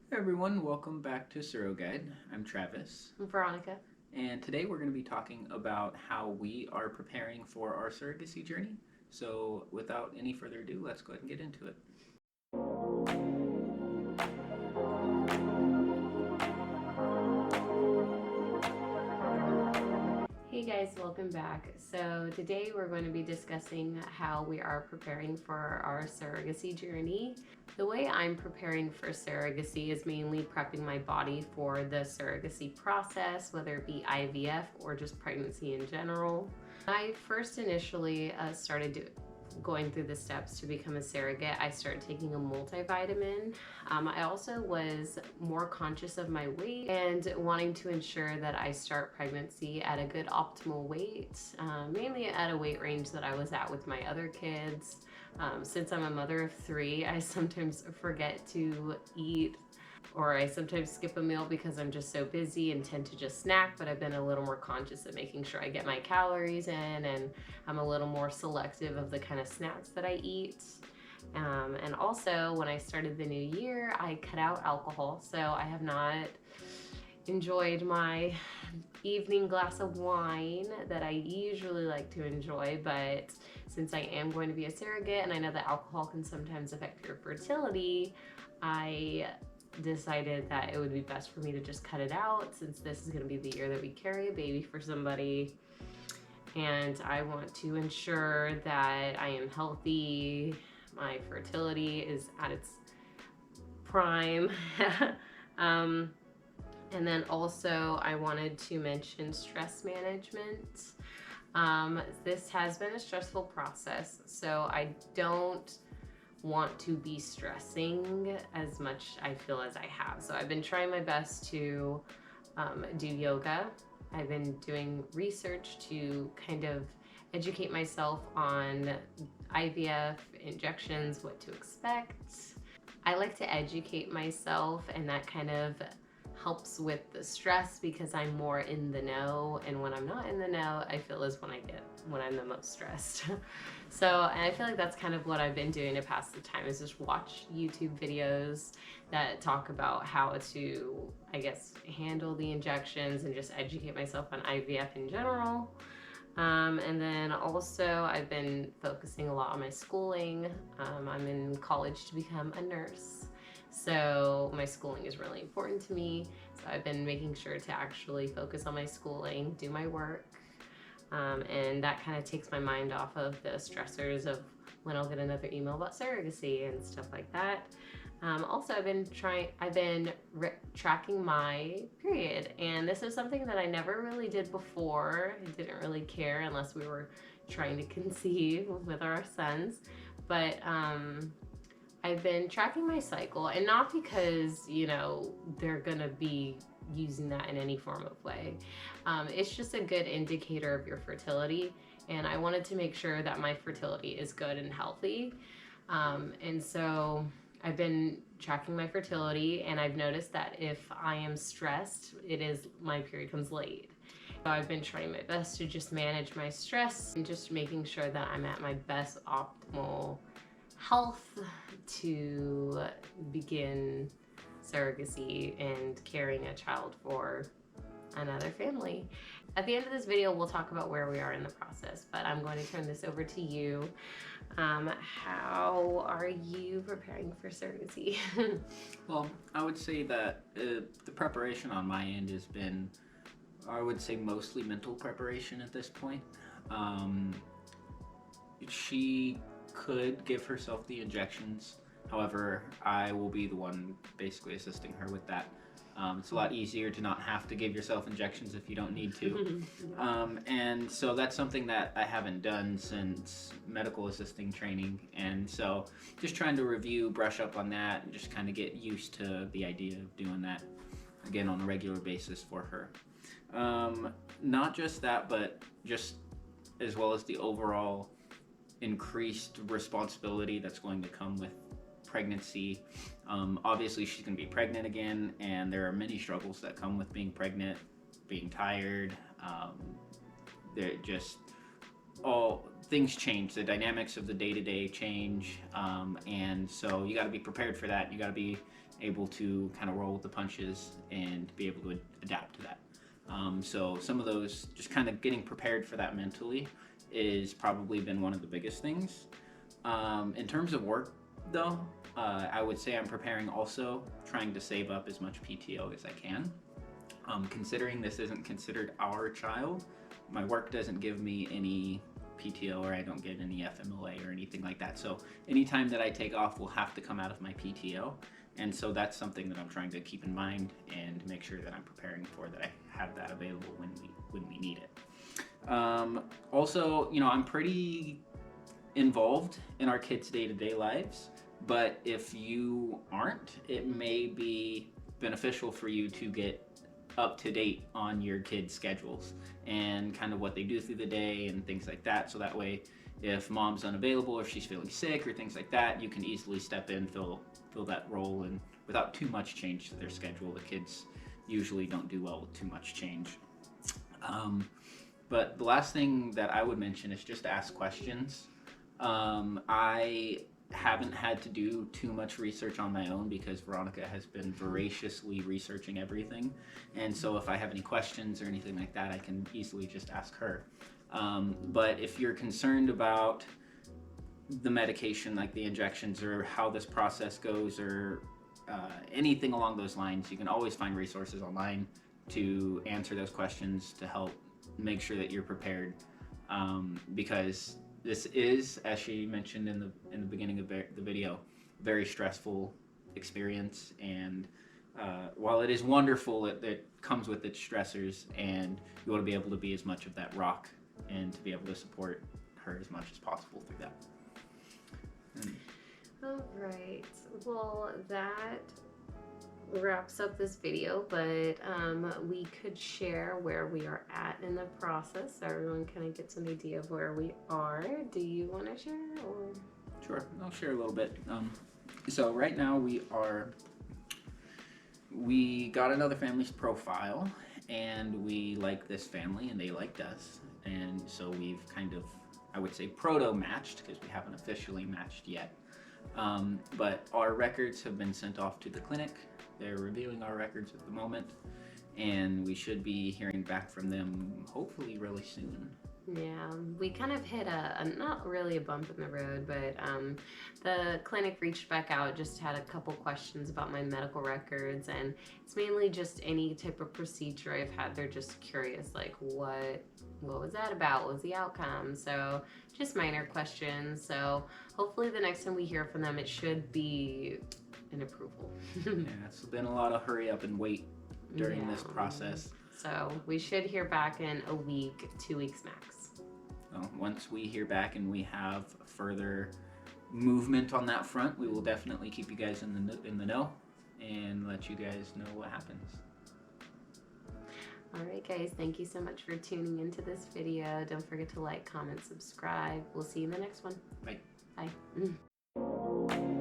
Hey everyone, welcome back to Surroguide. I'm Travis, Veronica. and today we're going to be talking about how we are preparing for our surrogacy journey. So, without any further ado, let's go ahead and get into it. Hey guys, welcome back. So, today we're going to be discussing how we are preparing for our surrogacy journey. The way I'm preparing for surrogacy is mainly prepping my body for the surrogacy process, whether it be IVF or just pregnancy in general. I first initially started going through the steps to become a surrogate. I started taking a multivitamin. I also was more conscious of my weight and wanting to ensure that I start pregnancy at a good optimal weight, mainly at a weight range that I was at with my other kids. Since I'm a mother of three, I sometimes forget to eat, or I sometimes skip a meal because I'm just so busy and tend to just snack, but I've been a little more conscious of making sure I get my calories in, and I'm a little more selective of the kind of snacks that I eat. And also, when I started the new year, I cut out alcohol, so I have not enjoyed my evening glass of wine that I usually like to enjoy. But since I am going to be a surrogate and I know that alcohol can sometimes affect your fertility, I decided that it would be best for me to just cut it out, since this is going to be the year that we carry a baby for somebody. And I want to ensure that I am healthy, my fertility is at its prime. um, and then also, I wanted to mention stress management. This has been a stressful process, so I don't want to be stressing as much, I feel, as I have. So I've been trying my best to do yoga. I've been doing research to kind of educate myself on IVF, injections, what to expect. I like to educate myself, and that kind of helps with the stress because I'm more in the know. And when I'm not in the know, I feel is when I'm the most stressed. So, and I feel like that's kind of what I've been doing to pass the time, is just watch YouTube videos that talk about how to, I guess, handle the injections and just educate myself on IVF in general. And then also, I've been focusing a lot on my schooling. I'm in college to become a nurse. So, my schooling is really important to me. So, I've been making sure to actually focus on my schooling, do my work, and that kind of takes my mind off of the stressors of when I'll get another email about surrogacy and stuff like that. Also, I've been tracking my period, and this is something that I never really did before. I didn't really care unless we were trying to conceive with our sons, but I've been tracking my cycle, and not because, they're gonna be using that in any form of way. It's just a good indicator of your fertility, and I wanted to make sure that my fertility is good and healthy. And so I've been tracking my fertility, and I've noticed that if I am stressed, my period comes late. So I've been trying my best to just manage my stress and just making sure that I'm at my best optimal health to begin surrogacy and carrying a child for another family. At the end of this video, we'll talk about where we are in the process, but I'm going to turn this over to you. How are you preparing for surrogacy? Well, I would say that the preparation on my end has been, I would say, mostly mental preparation at this point. Um, she could give herself the injections. However, I will be the one basically assisting her with that. It's a lot easier to not have to give yourself injections if you don't need to. And so that's something that I haven't done since medical assisting training. And so just trying to review, brush up on that, and just kind of get used to the idea of doing that again on a regular basis for her. Not just that, but just as well as the overall increased responsibility that's going to come with pregnancy. Obviously, she's going to be pregnant again, and there are many struggles that come with being pregnant, being tired. They're just all things change. The dynamics of the day to day change, and so you got to be prepared for that. You got to be able to kind of roll with the punches and be able to adapt to that. So some of those, just kind of getting prepared for that mentally is probably been one of the biggest things. In terms of work though, I would say I'm preparing also, trying to save up as much PTO as I can. Considering this isn't considered our child, my work doesn't give me any PTO, or I don't get any FMLA or anything like that. So anytime that I take off will have to come out of my PTO. And so that's something that I'm trying to keep in mind and make sure that I'm preparing for, that I have that available when we need it. Also, you know, I'm pretty involved in our kids' day-to-day lives, but if you aren't, it may be beneficial for you to get up to date on your kids' schedules and kind of what they do through the day and things like that. So that way, if mom's unavailable or if she's feeling sick or things like that, you can easily step in, fill that role, and without too much change to their schedule. The kids usually don't do well with too much change. But the last thing that I would mention is just ask questions. I haven't had to do too much research on my own because Veronica has been voraciously researching everything, and so if I have any questions or anything like that, I can easily just ask her. But if you're concerned about the medication, like the injections or how this process goes, or anything along those lines, you can always find resources online to answer those questions to help make sure that you're prepared, because this is, as she mentioned in the beginning of the video, very stressful experience, and while it is wonderful, it comes with its stressors, and you want to be able to be as much of that rock and to be able to support her as much as possible through that. All right, well, that wraps up this video, but we could share where we are at in the process so everyone kind of gets an idea of where we are. Do you want to share? Or? Sure, I'll share a little bit. So right now we got another family's profile, and we like this family and they liked us, and so we've kind of, I would say, proto-matched, because we haven't officially matched yet. But our records have been sent off to the clinic. They're reviewing our records at the moment, and we should be hearing back from them hopefully really soon. Yeah, we kind of hit a not really a bump in the road, but the clinic reached back out, just had a couple questions about my medical records, and it's mainly just any type of procedure I've had. They're just curious, like what was that about? What was the outcome? So just minor questions. So hopefully the next time we hear from them, it should be an approval. Yeah, it's been a lot of hurry up and wait during this process. So we should hear back in a week, 2 weeks max. Once we hear back and we have further movement on that front, we will definitely keep you guys in the know and let you guys know what happens. All right, guys, thank you so much for tuning into this video. Don't forget to like, comment, subscribe. We'll see you in the next one. Bye. Bye.